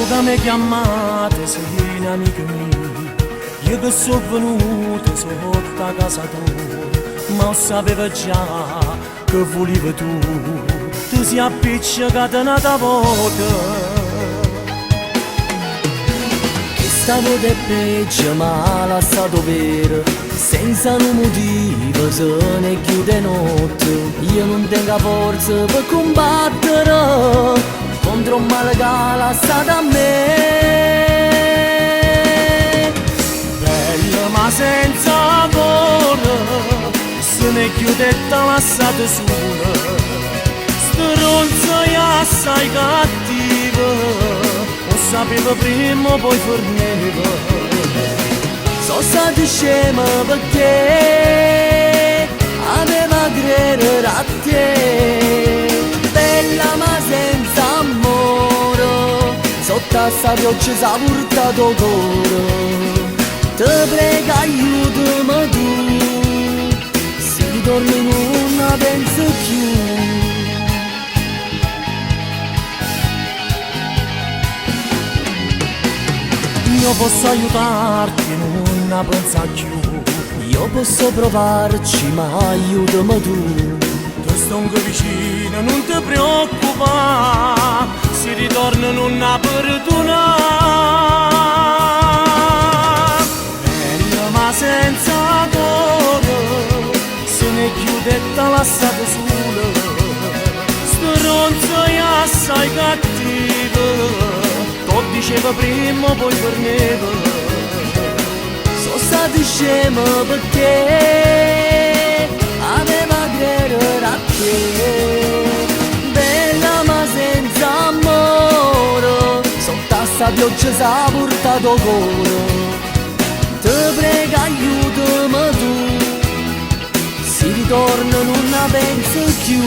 che mi chiamate sei un'amica mia, io che sono venuta sotto a casa tua, ma sapevo già che volevi tu, ti sei appiccicata una volta. Stavo de peggio ma lasciato vero, senza un motivo se ne chiude notte. Io non tengo forza per combattere contro un male che ha lasciato a me. Bella ma senza amore, se ne chiude lasciato sola. Stronzo e assai cattivo, sapevo prima poi forneva. So stata scema perché aveva credere a te. Bella ma senza amore, sotto a sta pioggia s'ha portato cuore. Ti prego aiutami tu, se ritorno non penso più. Io posso aiutarti, non pensa più. Io posso provarci, ma aiutami tu. Ti sto anche vicino, non ti preoccupare, si ritorna non perdona. Bella ma senza cuore, se ne chiude lasciata sola. Stronzo e assai cattivo, diceva prima poi torneva. So stata scema perché aveva credere a te. Bella ma senza amore, sotto a sta pioggia s'ha portato cuore. Ti prego aiutami tu, si ritorna non penso più.